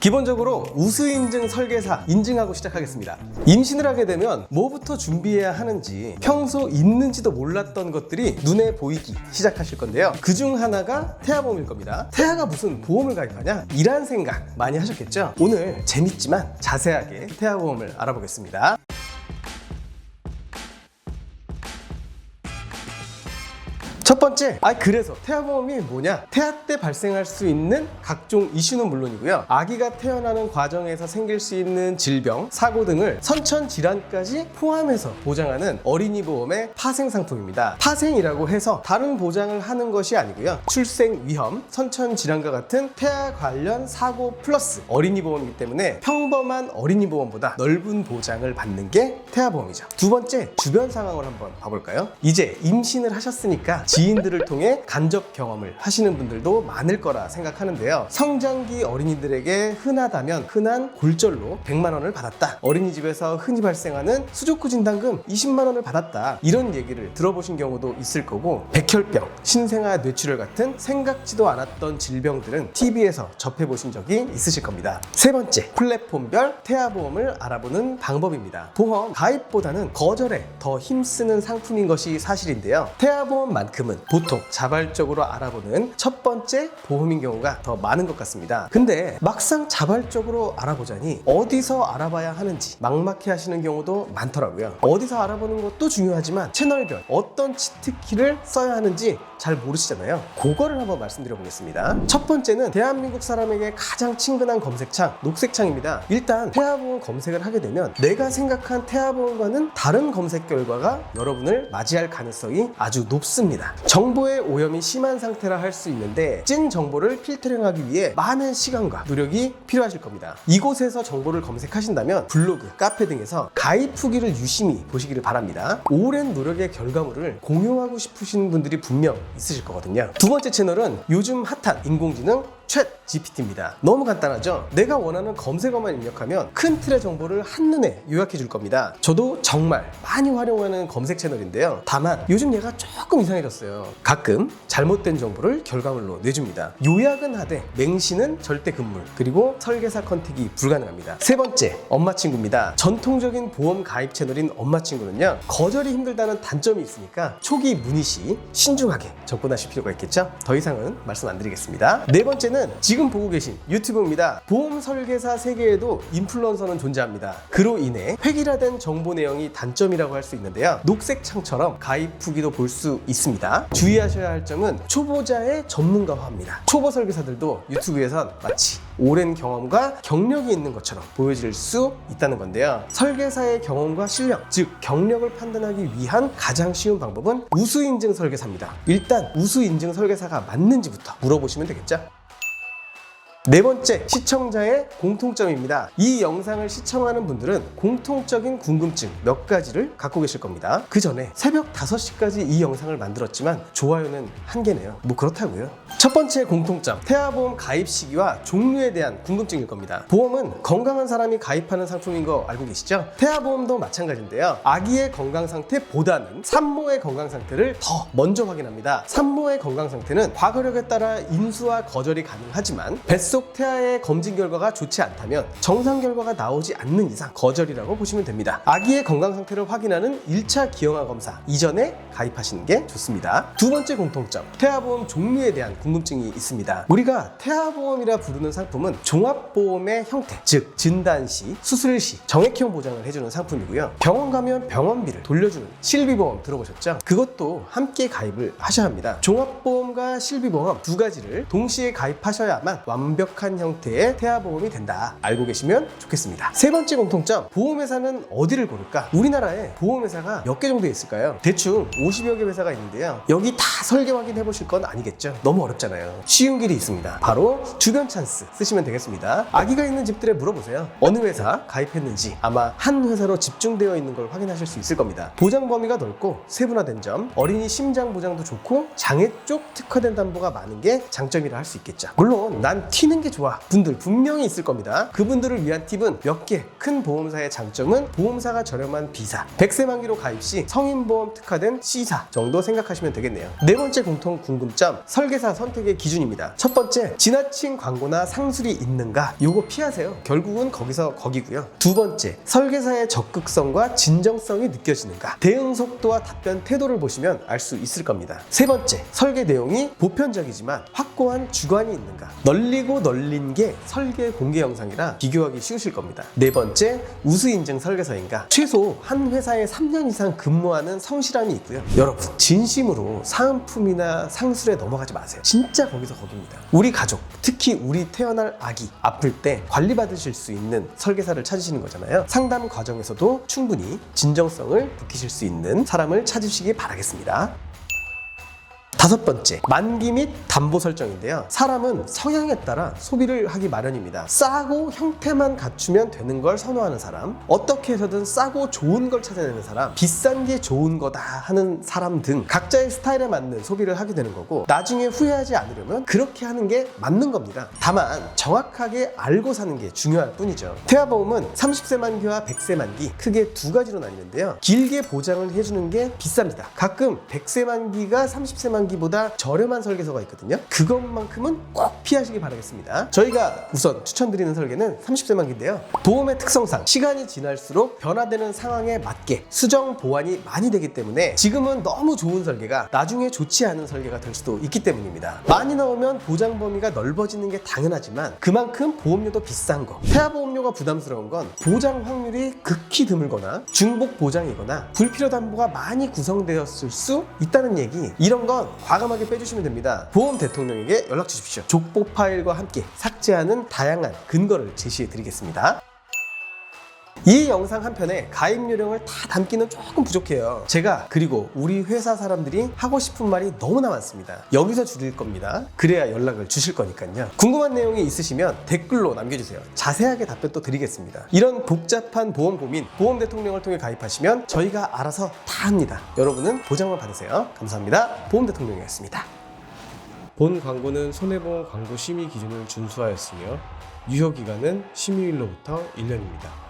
기본적으로 우수인증 설계사 인증하고 시작하겠습니다. 임신을 하게 되면 뭐부터 준비해야 하는지 평소 있는지도 몰랐던 것들이 눈에 보이기 시작하실 건데요. 그중 하나가 태아보험일 겁니다. 태아가 무슨 보험을 가입하냐? 이란 생각 많이 하셨겠죠? 오늘 재밌지만 자세하게 태아보험을 알아보겠습니다. 첫 번째, 그래서 태아보험이 뭐냐? 태아 때 발생할 수 있는 각종 이슈는 물론이고요. 아기가 태어나는 과정에서 생길 수 있는 질병, 사고 등을 선천질환까지 포함해서 보장하는 어린이 보험의 파생 상품입니다. 파생이라고 해서 다른 보장을 하는 것이 아니고요. 출생 위험, 선천질환과 같은 태아 관련 사고 플러스 어린이 보험이기 때문에 평범한 어린이 보험보다 넓은 보장을 받는 게 태아보험이죠. 두 번째, 주변 상황을 한번 봐볼까요? 이제 임신을 하셨으니까 지인들을 통해 간접 경험을 하시는 분들도 많을 거라 생각하는데요. 성장기 어린이들에게 흔하다면 흔한 골절로 100만 원을 받았다. 어린이집에서 흔히 발생하는 수족구 진단금 20만 원을 받았다. 이런 얘기를 들어보신 경우도 있을 거고, 백혈병, 신생아 뇌출혈 같은 생각지도 않았던 질병들은 TV에서 접해보신 적이 있으실 겁니다. 세 번째, 플랫폼별 태아보험을 알아보는 방법입니다. 보험 가입보다는 거절에 더 힘쓰는 상품인 것이 사실인데요. 태아보험만큼은 보통 자발적으로 알아보는 첫 번째 보험인 경우가 더 많은 것 같습니다. 근데 막상 자발적으로 알아보자니 어디서 알아봐야 하는지 막막해 하시는 경우도 많더라고요. 어디서 알아보는 것도 중요하지만 채널별 어떤 치트키를 써야 하는지 잘 모르시잖아요. 그거를 한번 말씀드려 보겠습니다. 첫 번째는 대한민국 사람에게 가장 친근한 검색창, 녹색창입니다. 일단 태아보험 검색을 하게 되면 내가 생각한 태아보험과는 다른 검색 결과가 여러분을 맞이할 가능성이 아주 높습니다. 정보의 오염이 심한 상태라 할 수 있는데 찐 정보를 필터링하기 위해 많은 시간과 노력이 필요하실 겁니다. 이곳에서 정보를 검색하신다면 블로그, 카페 등에서 가입 후기를 유심히 보시기를 바랍니다. 오랜 노력의 결과물을 공유하고 싶으신 분들이 분명 있으실 거거든요. 두 번째 채널은 요즘 핫한 인공지능 챗 GPT입니다. 너무 간단하죠? 내가 원하는 검색어만 입력하면 큰 틀의 정보를 한눈에 요약해 줄 겁니다. 저도 정말 많이 활용하는 검색 채널인데요. 다만 요즘 얘가 조금 이상해졌어요. 가끔 잘못된 정보를 결과물로 내줍니다. 요약은 하되 맹신은 절대 금물, 그리고 설계사 컨택이 불가능합니다. 세 번째, 엄마친구입니다. 전통적인 보험 가입 채널인 엄마친구는요, 거절이 힘들다는 단점이 있으니까 초기 문의 시 신중하게 접근하실 필요가 있겠죠? 더 이상은 말씀 안 드리겠습니다. 네 번째는 지금 보고 계신 유튜브입니다. 보험 설계사 세계에도 인플루언서는 존재합니다. 그로 인해 획일화된 정보 내용이 단점이라고 할 수 있는데요. 녹색 창처럼 가입 후기도 볼 수 있습니다. 주의하셔야 할 점은 초보자의 전문가화입니다. 초보 설계사들도 유튜브에선 마치 오랜 경험과 경력이 있는 것처럼 보여질 수 있다는 건데요. 설계사의 경험과 실력, 즉 경력을 판단하기 위한 가장 쉬운 방법은 우수인증 설계사입니다. 일단 우수인증 설계사가 맞는지부터 물어보시면 되겠죠. 네 번째, 시청자의 공통점입니다. 이 영상을 시청하는 분들은 공통적인 궁금증 몇 가지를 갖고 계실 겁니다. 그 전에 새벽 5시까지 이 영상을 만들었지만 좋아요는 한 개네요. 뭐 그렇다고요. 첫 번째 공통점, 태아보험 가입 시기와 종류에 대한 궁금증일 겁니다. 보험은 건강한 사람이 가입하는 상품인 거 알고 계시죠? 태아보험도 마찬가지인데요. 아기의 건강 상태보다는 산모의 건강 상태를 더 먼저 확인합니다. 산모의 건강 상태는 과거력에 따라 인수와 거절이 가능하지만 뱃속 태아의 검진 결과가 좋지 않다면 정상 결과가 나오지 않는 이상 거절이라고 보시면 됩니다. 아기의 건강 상태를 확인하는 1차 기형아 검사 이전에 가입하시는 게 좋습니다. 두 번째 공통점, 태아보험 종류에 대한 궁금증이 있습니다. 우리가 태아보험이라 부르는 상품은 종합보험의 형태, 즉 진단 시, 수술 시 정액형 보장을 해주는 상품이고요. 병원 가면 병원비를 돌려주는 실비보험 들어보셨죠? 그것도 함께 가입을 하셔야 합니다. 종합보험과 실비보험 두 가지를 동시에 가입하셔야만 완벽한 형태의 태아보험이 된다. 알고 계시면 좋겠습니다. 세 번째 공통점, 보험회사는 어디를 고를까? 우리나라에 보험회사가 몇 개 정도 있을까요? 대충 50여 개 회사가 있는데요. 여기 다 설계 확인해 보실 건 아니겠죠? 너무 어렵잖아요. 쉬운 길이 있습니다. 바로 주변 찬스 쓰시면 되겠습니다. 아기가 있는 집들에 물어보세요. 어느 회사 가입했는지 아마 한 회사로 집중되어 있는 걸 확인하실 수 있을 겁니다. 보장 범위가 넓고 세분화된 점, 어린이 심장 보장도 좋고 장애 쪽 특화된 담보가 많은 게 장점이라 할 수 있겠죠. 물론 난 튀는 하는 게 좋아 분들 분명히 있을 겁니다. 그분들을 위한 팁은 몇 개. 큰 보험사의 장점은 보험사가 저렴한 B사, 100세 만기로 가입 시 성인보험 특화된 C사 정도 생각하시면 되겠네요. 네 번째 공통 궁금점, 설계사 선택의 기준입니다. 첫 번째, 지나친 광고나 상술이 있는가? 요거 피하세요. 결국은 거기서 거기고요. 두 번째, 설계사의 적극성과 진정성이 느껴지는가? 대응 속도와 답변 태도를 보시면 알 수 있을 겁니다. 세 번째, 설계 내용이 보편적이지만 확고한 주관이 있는가? 널리고 널린 게 설계 공개 영상이라 비교하기 쉬우실 겁니다. 네 번째, 우수 인증 설계사인가? 최소 한 회사에 3년 이상 근무하는 성실함이 있고요. 여러분, 진심으로 사은품이나 상술에 넘어가지 마세요. 진짜 거기서 거기입니다. 우리 가족, 특히 우리 태어날 아기 아플 때 관리받으실 수 있는 설계사를 찾으시는 거잖아요. 상담 과정에서도 충분히 진정성을 느끼실 수 있는 사람을 찾으시기 바라겠습니다. 다섯 번째, 만기 및 담보 설정인데요. 사람은 성향에 따라 소비를 하기 마련입니다. 싸고 형태만 갖추면 되는 걸 선호하는 사람, 어떻게 해서든 싸고 좋은 걸 찾아내는 사람, 비싼 게 좋은 거다 하는 사람 등 각자의 스타일에 맞는 소비를 하게 되는 거고, 나중에 후회하지 않으려면 그렇게 하는 게 맞는 겁니다. 다만 정확하게 알고 사는 게 중요할 뿐이죠. 태아보험은 30세 만기와 100세 만기 크게 두 가지로 나뉘는데요. 길게 보장을 해주는 게 비쌉니다. 가끔 100세 만기가 30세 만기보다 저렴한 설계서가 있거든요. 그것만큼은 꼭 피하시기 바라겠습니다. 저희가 우선 추천드리는 설계는 30세 만기인데요. 보험의 특성상 시간이 지날수록 변화되는 상황에 맞게 수정 보완이 많이 되기 때문에 지금은 너무 좋은 설계가 나중에 좋지 않은 설계가 될 수도 있기 때문입니다. 많이 나오면 보장 범위가 넓어지는 게 당연하지만 그만큼 보험료도 비싼 거, 태아보험료가 부담스러운 건 보장 확률이 극히 드물거나 중복 보장이거나 불필요 담보가 많이 구성되었을 수 있다는 얘기, 이런 건 과감하게 빼주시면 됩니다. 보험 대통령에게 연락 주십시오. 족보 파일과 함께 삭제하는 다양한 근거를 제시해 드리겠습니다. 이 영상 한편에 가입 요령을 다 담기는 조금 부족해요. 제가 그리고 우리 회사 사람들이 하고 싶은 말이 너무나 많습니다. 여기서 줄일 겁니다. 그래야 연락을 주실 거니까요. 궁금한 내용이 있으시면 댓글로 남겨주세요. 자세하게 답변 또 드리겠습니다. 이런 복잡한 보험 고민, 보험 대통령을 통해 가입하시면 저희가 알아서 다 합니다. 여러분은 보장만 받으세요. 감사합니다. 보험 대통령이었습니다. 본 광고는 손해보험 광고 심의 기준을 준수하였으며 유효기간은 심의일로부터 1년입니다.